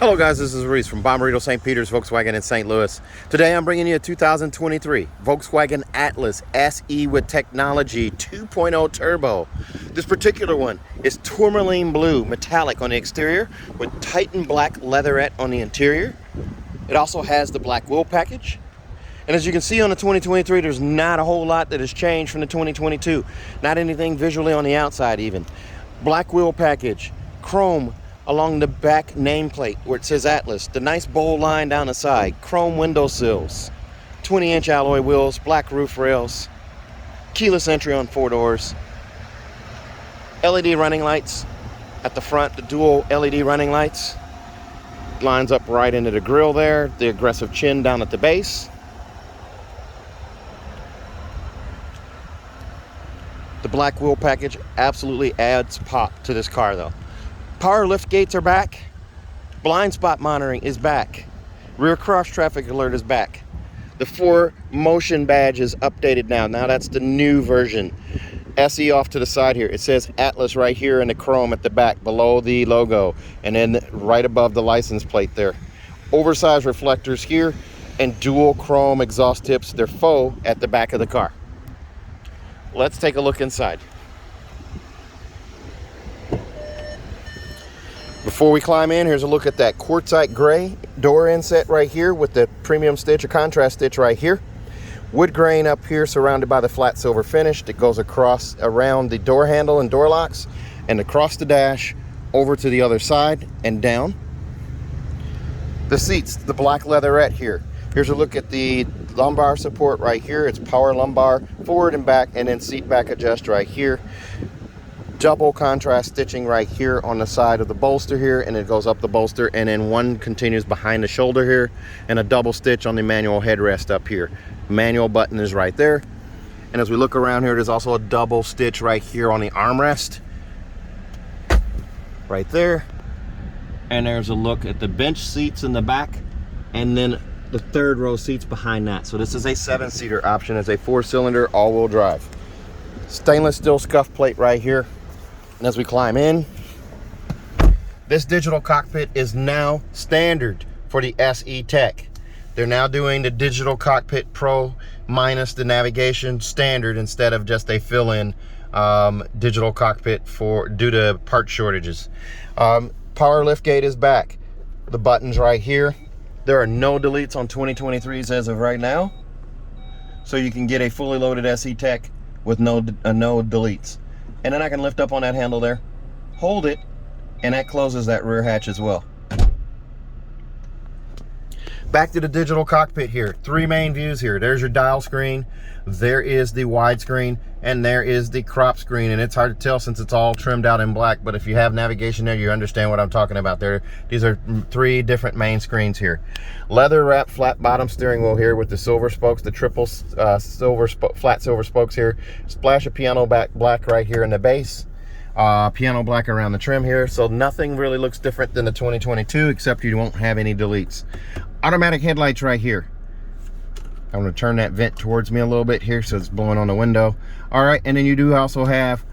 Hello guys, this is Reese from Bommarito St. Peter's Volkswagen in St. Louis. Today I'm bringing you a 2023 Volkswagen Atlas SE with technology 2.0 turbo. This particular one is Tourmaline Blue Metallic on the exterior with Titan black leatherette on the interior. It also has the black wheel package. And as you can see on the 2023, there's not a whole lot that has changed from the 2022. Not anything visually on the outside even. Black wheel package, chrome along the back nameplate where it says Atlas, the nice bold line down the side, chrome windowsills, 20-inch alloy wheels, black roof rails, keyless entry on 4 doors, LED running lights at the front, the dual LED running lights, lines up right into the grille there, the aggressive chin down at the base. The black wheel package absolutely adds pop to this car though. Power lift gates are back. Blind spot monitoring is back. Rear cross traffic alert is back. The 4Motion badge is updated now. Now that's the new version. SE off to the side here. It says Atlas right here in the chrome at the back below the logo. And then right above the license plate there. Oversized reflectors here and dual chrome exhaust tips. They're faux at the back of the car. Let's take a look inside. Before we climb in, here's a look at that quartzite gray door inset right here with the premium stitch or contrast stitch right here. Wood grain up here surrounded by the flat silver finish that goes across around the door handle and door locks and across the dash over to the other side and down. The seats, the black leatherette here. Here's a look at the lumbar support right here. It's power lumbar forward and back, and then seat back adjust right here. Double contrast stitching right here on the side of the bolster here, and it goes up the bolster, and then one continues behind the shoulder here, and a double stitch on the manual headrest up here. Manual button is right there. And as we look around here, there's also a double stitch right here on the armrest right there. And there's a look at the bench seats in the back, and then the third row seats behind that. So this is a 7-seater option. It's a 4-cylinder all-wheel drive. Stainless steel scuff plate right here. And as we climb in, this digital cockpit is now standard for the SE Tech. They're now doing the digital cockpit Pro minus the navigation standard instead of just a fill-in digital cockpit due to part shortages. Power lift gate is back. The buttons right here. There are no deletes on 2023s as of right now. So you can get a fully loaded SE Tech with no deletes. And then I can lift up on that handle there, hold it, and that closes that rear hatch as well. Back to the digital cockpit here. 3 main views here. There's your dial screen, there is the widescreen, and there is the crop screen. And it's hard to tell since it's all trimmed out in black, but if you have navigation there, you understand what I'm talking about there. These are 3 different main screens here. Leather wrapped flat bottom steering wheel here with the silver spokes, the triple flat silver spokes here. Splash of piano black right here in the base. Piano black around the trim here. So nothing really looks different than the 2022 except you won't have any deletes. Automatic headlights right here. I'm going to turn that vent towards me a little bit here so it's blowing on the window. All right, and then you do also have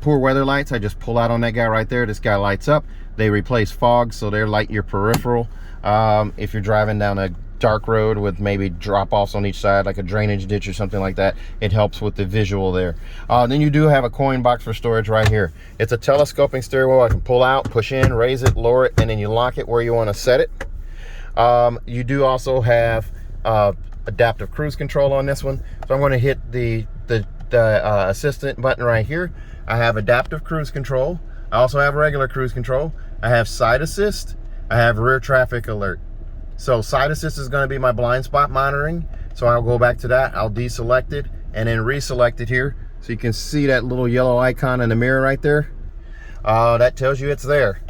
poor weather lights. I just pull out on that guy right there. This guy lights up. They replace fog, so they light your peripheral. If you're driving down a dark road with maybe drop-offs on each side, like a drainage ditch or something like that, it helps with the visual there. Then you do have a coin box for storage right here. It's a telescoping steering wheel. I can pull out, push in, raise it, lower it, and then you lock it where you want to set it. You do also have adaptive cruise control on this one. So I'm going to hit the assistant button right here. I have adaptive cruise control. I also have regular cruise control. I have side assist. I have rear traffic alert. So side assist is going to be my blind spot monitoring. So I'll go back to that. I'll deselect it and then reselect it here. So you can see that little yellow icon in the mirror right there. That tells you it's there.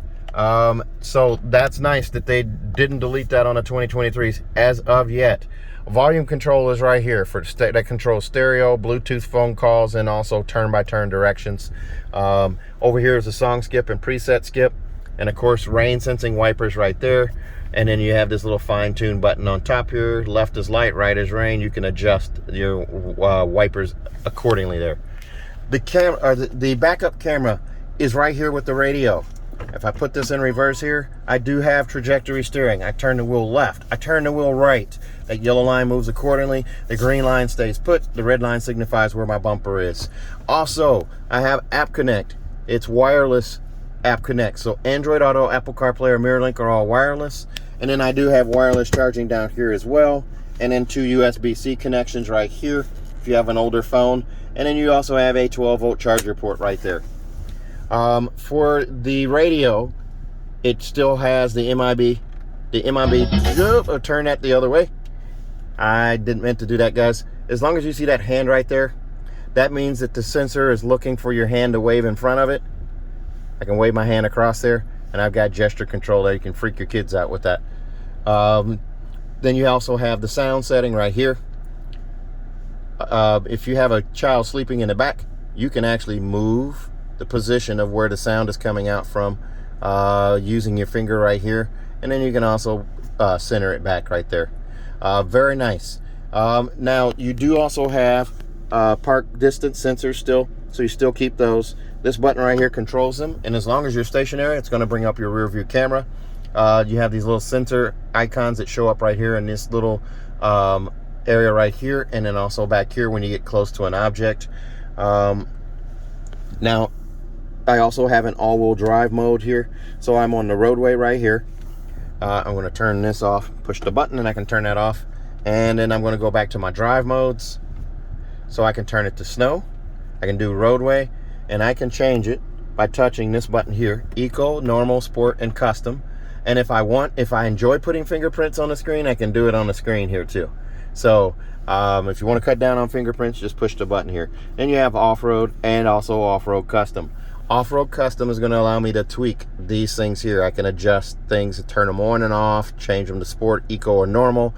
So that's nice that they didn't delete that on the 2023s as of yet. Volume control is right here that controls stereo, Bluetooth phone calls, and also turn-by-turn directions. Over here is a song skip and preset skip, and of course rain sensing wipers right there. And then you have this little fine-tune button on top here. Left is light, right is rain. You can adjust your wipers accordingly there. The backup camera is right here with the radio. If I put this in reverse here, I do have trajectory steering. I turn the wheel left, I turn the wheel right. That yellow line moves accordingly. The green line stays put. The red line signifies where my bumper is. Also, I have App Connect. It's wireless App Connect. So Android Auto, Apple CarPlay, or MirrorLink are all wireless. And then I do have wireless charging down here as well. And then 2 USB-C connections right here if you have an older phone. And then you also have a 12-volt charger port right there. For the radio, it still has the MIB. Oh, turn that the other way. I didn't meant to do that, guys. As long as you see that hand right there, that means that the sensor is looking for your hand to wave in front of it. I can wave my hand across there, and I've got gesture control there. You can freak your kids out with that. Then you also have the sound setting right here. If you have a child sleeping in the back, you can actually move the position of where the sound is coming out from using your finger right here. And then you can also center it back right there. Very nice. Now, you do also have park distance sensors still, so you still keep those. This button right here controls them, and as long as you're stationary, it's going to bring up your rear view camera. You have these little sensor icons that show up right here in this little area right here, and then also back here when you get close to an object. Now, I also have an all-wheel drive mode here, so I'm on the roadway right here. I'm going to turn this off, push the button, and I can turn that off. And then I'm going to go back to my drive modes, so I can turn it to snow. I can do roadway, and I can change it by touching this button here: Eco, Normal, Sport, and Custom. And if I enjoy putting fingerprints on the screen, I can do it on the screen here too. So if you want to cut down on fingerprints, just push the button here. Then you have off-road and also off-road custom. Off-road custom is going to allow me to tweak these things here. I can adjust things, turn them on and off, change them to sport, eco, or normal,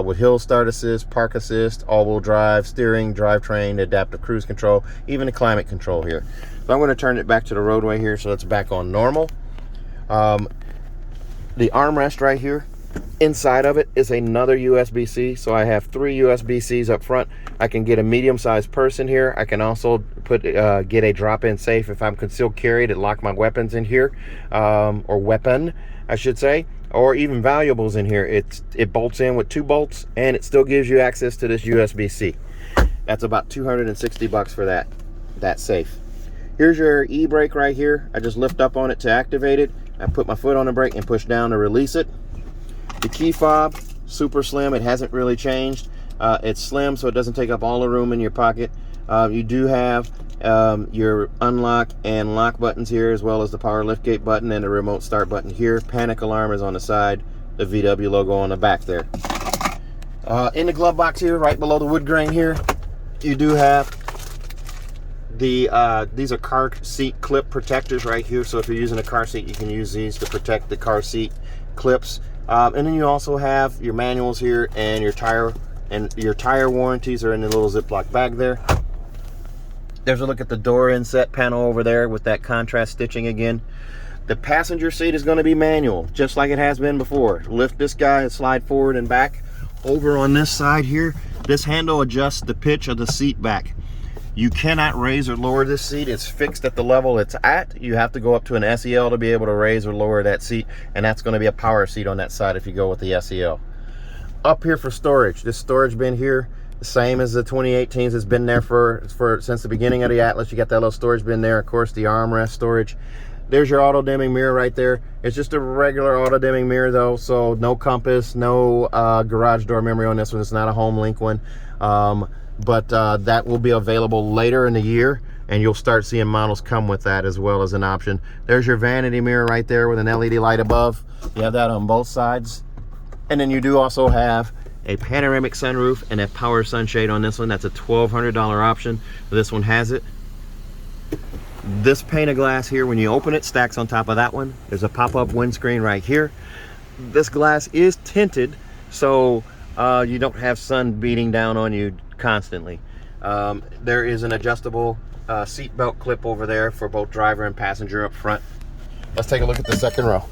with hill start assist, park assist, all-wheel drive, steering, drivetrain, adaptive cruise control, even the climate control here. So I'm going to turn it back to the roadway here, so it's back on normal. The armrest right here, inside of it is another USB-C, so I have 3 USB-Cs up front. I can get a medium-sized person here. I can also get a drop-in safe if I'm concealed carry to lock my weapons in here, or weapon, I should say, or even valuables in here. It bolts in with 2 bolts, and it still gives you access to this USB-C. That's about $260 for that safe. Here's your e-brake right here. I just lift up on it to activate it. I put my foot on the brake and push down to release it. The key fob, super slim. It hasn't really changed. It's slim, so it doesn't take up all the room in your pocket. You do have your unlock and lock buttons here, as well as the power liftgate button and the remote start button here. Panic alarm is on the side. The VW logo on the back there. In the glove box here, right below the wood grain here, you do have these are car seat clip protectors right here. So if you're using a car seat, you can use these to protect the car seat clips. And then you also have your manuals here, and your tire warranties are in the little Ziploc bag there. There's a look at the door inset panel over there with that contrast stitching again. The passenger seat is going to be manual, just like it has been before. Lift this guy and slide forward and back. Over on this side here, this handle adjusts the pitch of the seat back. You cannot raise or lower this seat. It's fixed at the level it's at. You have to go up to an SEL to be able to raise or lower that seat, and that's going to be a power seat on that side if you go with the SEL. Up here for storage, this storage bin here, the same as the 2018s. It's been there since the beginning of the Atlas. You got that little storage bin there. Of course, the armrest storage. There's your auto dimming mirror right there. It's just a regular auto dimming mirror though, so no compass, no garage door memory on this one. It's not a home link one. But that will be available later in the year, and you'll start seeing models come with that as well as an option. There's your vanity mirror right there with an LED light above. You have that on both sides. And then you do also have a panoramic sunroof and a power sunshade on this one. That's a $1,200 option. This one has it. This pane of glass here, when you open it, stacks on top of that one. There's a pop-up windscreen right here. This glass is tinted, so you don't have sun beating down on you constantly. There is an adjustable seat belt clip over there for both driver and passenger up front. Let's take a look at the second row.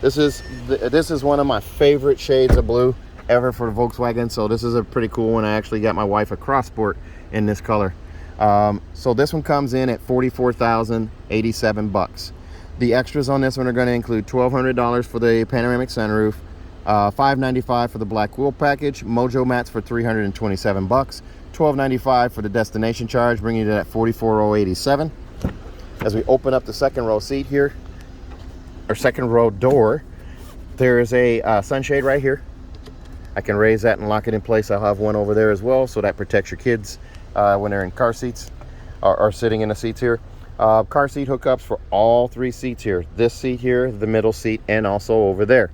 This is one of my favorite shades of blue ever for Volkswagen, so this is a pretty cool one. I actually got my wife a Cross Sport in this color. So this one comes in at $44,087. The extras on this one are going to include $1,200 for the panoramic sunroof, $595 for the black wheel package, mojo mats for $327, $1295 for the destination charge, bringing you to that $44,087. As we open up the second row seat here, or second row door, there is a sunshade right here. I can raise that and lock it in place. I'll have one over there as well, so that protects your kids when they're in car seats or sitting in the seats here. Car seat hookups for all three seats here. This seat here, the middle seat, and also over there.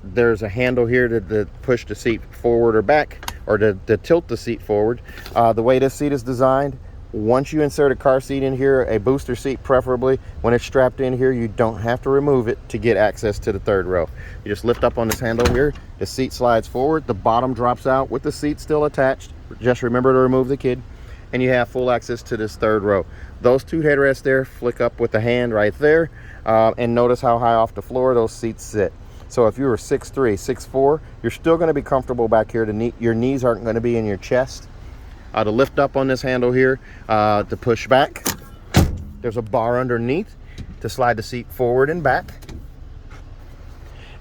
There's a handle here to push the seat forward or back, or to tilt the seat forward. The way this seat is designed, once you insert a car seat in here, a booster seat preferably, when it's strapped in here, you don't have to remove it to get access to the third row. You just lift up on this handle here, the seat slides forward, the bottom drops out with the seat still attached. Just remember to remove the kid, and you have full access to this third row. Those two headrests there flick up with the hand right there, and notice how high off the floor those seats sit. So if you were 6'3", 6'4", you're still going to be comfortable back here. Your knees aren't going to be in your chest. To lift up on this handle here, to push back, there's a bar underneath to slide the seat forward and back.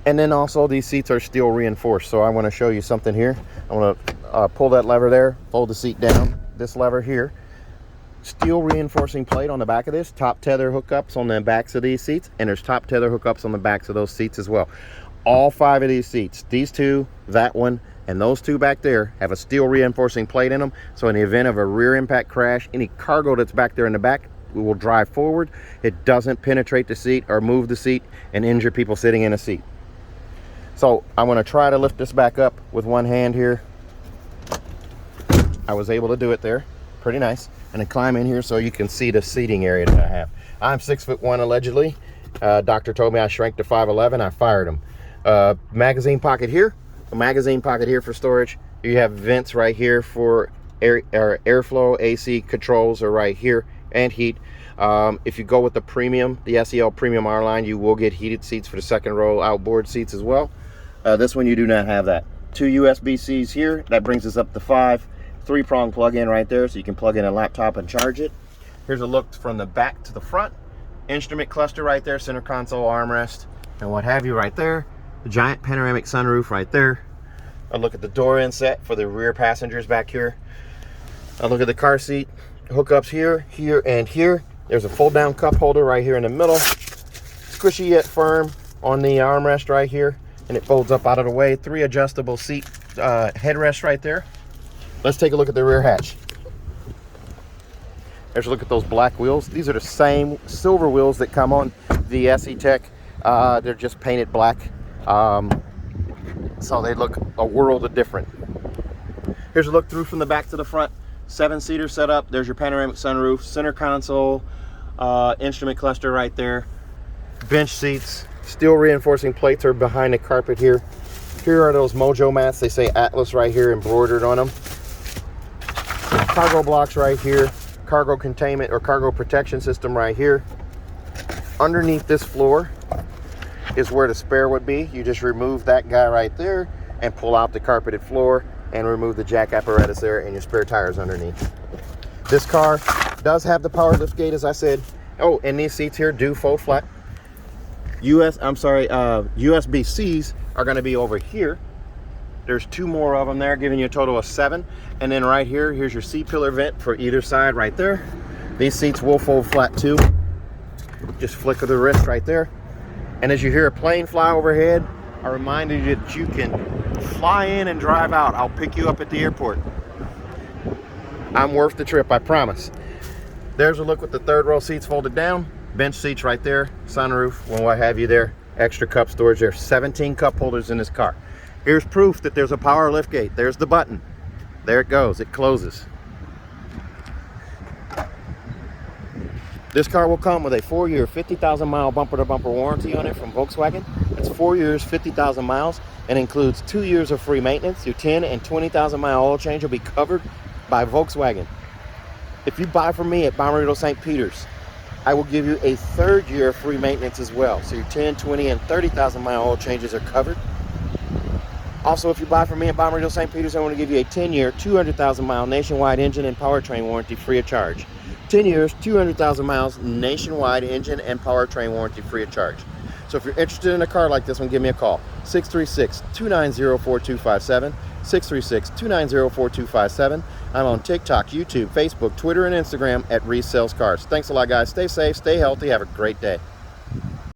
And then also these seats are steel reinforced, so I want to show you something here. I want to pull that lever there, fold the seat down, this lever here, steel reinforcing plate on the back of this, top tether hookups on the backs of these seats, and there's top tether hookups on the backs of those seats as well. All 5 of these seats, these two, that one, and those two back there, have a steel reinforcing plate in them, so in the event of a rear impact crash, any cargo that's back there in the back will drive forward. It doesn't penetrate the seat or move the seat and injure people sitting in a seat. So I'm going to try to lift this back up with one hand here. I was able to do it there, pretty nice. And then climb in here so you can see the seating area that I have. I'm 6'1" allegedly. Doctor told me I shrank to 5'11". I fired him. Magazine pocket here. A magazine pocket here for storage. You have vents right here for airflow. AC controls are right here, and heat. If you go with the premium, the SEL Premium R line, you will get heated seats for the second row outboard seats as well. This one you do not have that. 2 USB-Cs here. That brings us up to 5. 3-prong plug-in right there, so you can plug in a laptop and charge it. Here's a look from the back to the front. Instrument cluster right there, center console, armrest, and what have you right there. The giant panoramic sunroof right there. A look at the door inset for the rear passengers back here. A look at the car seat hookups here, here, and here. There's a fold-down cup holder right here in the middle. Squishy yet firm on the armrest right here, and it folds up out of the way. 3 adjustable seat headrests right there. Let's take a look at the rear hatch. There's a look at those black wheels. These are the same silver wheels that come on the SE Tech. They're just painted black. So they look a world of different. Here's a look through from the back to the front. 7-seater setup. There's your panoramic sunroof, center console, instrument cluster right there. Bench seats. Steel reinforcing plates are behind the carpet here. Here are those mojo mats. They say Atlas right here embroidered on them. Cargo blocks right here. Cargo containment or cargo protection system right here. Underneath this floor is where the spare would be. You just remove that guy right there and pull out the carpeted floor and remove the jack apparatus there, and your spare tires underneath. This car does have the power lift gate, as I said. Oh, and these seats here do fold flat. USB-Cs are going to be over here. There's 2 more of them there, giving you a total of 7. And then right here, here's your C-pillar vent for either side right there. These seats will fold flat too. Just flick of the wrist right there. And as you hear a plane fly overhead, I remind you that you can fly in and drive out. I'll pick you up at the airport. I'm worth the trip, I promise. There's a look with the third row seats folded down. Bench seats right there, sunroof, and what have you there. Extra cup storage there. 17 cup holders in this car. Here's proof that there's a power lift gate. There's the button. There it goes. It closes. This car will come with a 4-year, 50,000-mile bumper-to-bumper warranty on it from Volkswagen. It's 4 years, 50,000 miles, and includes 2 years of free maintenance. Your 10 and 20,000-mile oil change will be covered by Volkswagen. If you buy from me at Bommarito St. Peter's, I will give you a 3rd year of free maintenance as well. So your 10, 20, and 30,000-mile oil changes are covered. Also, if you buy from me at Bomberville St. Peter's, I want to give you a 10-year, 200,000-mile nationwide engine and powertrain warranty free of charge. 10 years, 200,000 miles, nationwide engine and powertrain warranty free of charge. So if you're interested in a car like this one, give me a call. 636-290-4257. 636-290-4257. I'm on TikTok, YouTube, Facebook, Twitter, and Instagram at Reese Sells Cars. Thanks a lot, guys. Stay safe, stay healthy, have a great day.